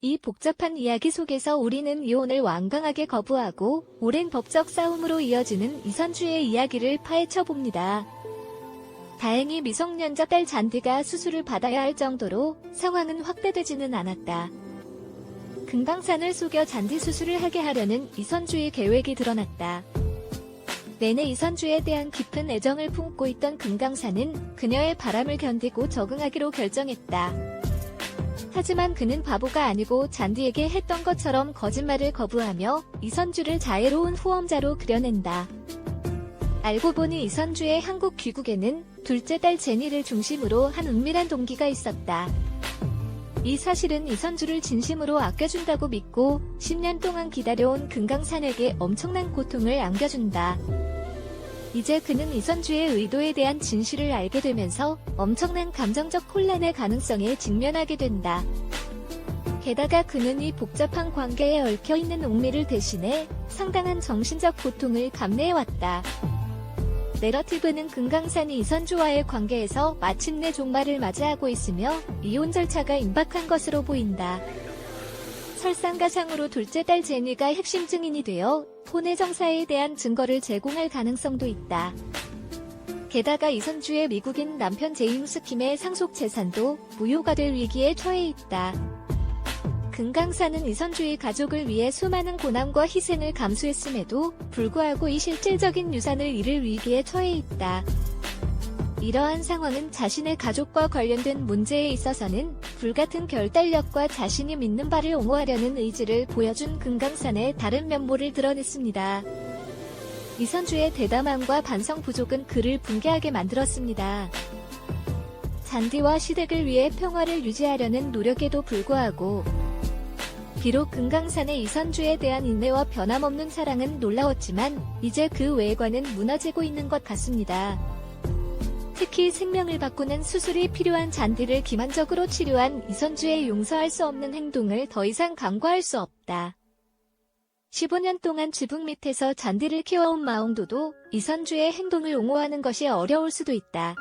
이 복잡한 이야기 속에서 우리는 이혼을 완강하게 거부하고 오랜 법적 싸움으로 이어지는 이선주의 이야기를 파헤쳐 봅니다. 다행히 미성년자 딸 잔디가 수술을 받아야 할 정도로 상황은 확대되지는 않았다. 금강산을 속여 잔디 수술을 하게 하려는 이선주의 계획이 드러났다. 내내 이선주에 대한 깊은 애정을 품고 있던 금강산은 그녀의 바람을 견디고 적응하기로 결정했다. 하지만 그는 바보가 아니고 잔디에게 했던 것처럼 거짓말을 거부하며 이선주를 자애로운 후원자로 그려낸다. 알고 보니 이선주의 한국 귀국에는 둘째 딸 제니를 중심으로 한 은밀한 동기가 있었다. 이 사실은 이선주를 진심으로 아껴준다고 믿고 10년 동안 기다려온 금강산에게 엄청난 고통을 안겨준다. 이제 그는 이선주의 의도에 대한 진실을 알게 되면서 엄청난 감정적 혼란의 가능성에 직면하게 된다. 게다가 그는 이 복잡한 관계에 얽혀있는 옥미를 대신해 상당한 정신적 고통을 감내해왔다. 내러티브는 금강산이 이선주와의 관계에서 마침내 종말을 맞이하고 있으며 이혼 절차가 임박한 것으로 보인다. 설상가상으로 둘째 딸 제니가 핵심 증인이 되어 혼외 정사에 대한 증거를 제공할 가능성도 있다. 게다가 이선주의 미국인 남편 제임스 킴의 상속 재산도 무효가 될 위기에 처해 있다. 금강산은 이선주의 가족을 위해 수많은 고난과 희생을 감수했음에도 불구하고 이 실질적인 유산을 잃을 위기에 처해 있다. 이러한 상황은 자신의 가족과 관련된 문제에 있어서는 불같은 결단력과 자신이 믿는 바를 옹호하려는 의지를 보여준 금강산의 다른 면모를 드러냈습니다. 이선주의 대담함과 반성 부족은 그를 분개하게 만들었습니다. 잔디와 시댁을 위해 평화를 유지하려는 노력에도 불구하고 비록 금강산의 이선주에 대한 인내와 변함없는 사랑은 놀라웠지만 이제 그 외관은 무너지고 있는 것 같습니다. 특히 생명을 바꾸는 수술이 필요한 잔디를 기만적으로 치료한 이선주의 용서할 수 없는 행동을 더 이상 간과할 수 없다. 15년 동안 지붕 밑에서 잔디를 키워온 마옹도도 이선주의 행동을 옹호하는 것이 어려울 수도 있다.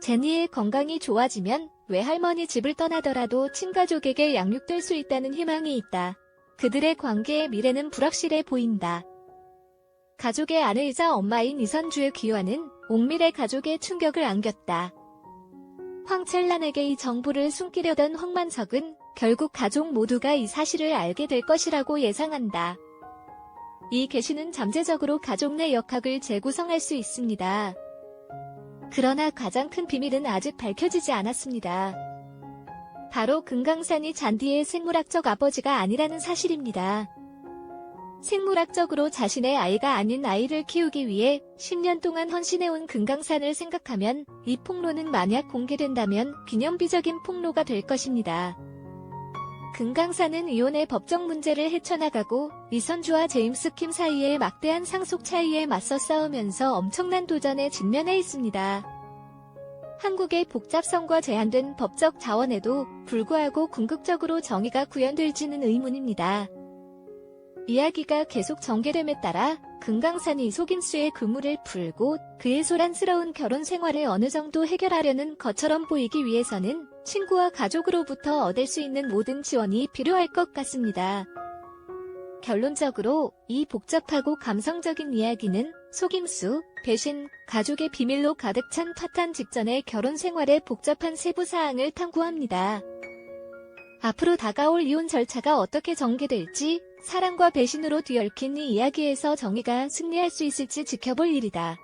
제니의 건강이 좋아지면 외할머니 집을 떠나더라도 친가족에게 양육될 수 있다는 희망이 있다. 그들의 관계의 미래는 불확실해 보인다. 가족의 아내이자 엄마인 이선주의 귀환은 옥밀의 가족에 충격을 안겼다. 황철란에게 이 정보를 숨기려던 황만석은 결국 가족 모두가 이 사실을 알게 될 것이라고 예상한다. 이 계시는 잠재적으로 가족 내 역학을 재구성할 수 있습니다. 그러나 가장 큰 비밀은 아직 밝혀지지 않았습니다. 바로 금강산이 잔디의 생물학적 아버지가 아니라는 사실입니다. 생물학적으로 자신의 아이가 아닌 아이를 키우기 위해 10년 동안 헌신해온 금강산을 생각하면 이 폭로는 만약 공개된다면 기념비적인 폭로가 될 것입니다. 금강산은 이혼의 법적 문제를 헤쳐나가고 이선주와 제임스 킴 사이의 막대한 상속 차이에 맞서 싸우면서 엄청난 도전에 직면해 있습니다. 한국의 복잡성과 제한된 법적 자원에도 불구하고 궁극적으로 정의가 구현될지는 의문입니다. 이야기가 계속 전개됨에 따라 금강산이 속임수의 그물을 풀고 그의 소란스러운 결혼 생활을 어느 정도 해결하려는 것처럼 보이기 위해서는 친구와 가족으로부터 얻을 수 있는 모든 지원이 필요할 것 같습니다. 결론적으로 이 복잡하고 감성적인 이야기는 속임수, 배신, 가족의 비밀로 가득 찬 파탄 직전의 결혼 생활의 복잡한 세부 사항을 탐구합니다. 앞으로 다가올 이혼 절차가 어떻게 전개될지, 사랑과 배신으로 뒤얽힌 이 이야기에서 정의가 승리할 수 있을지 지켜볼 일이다.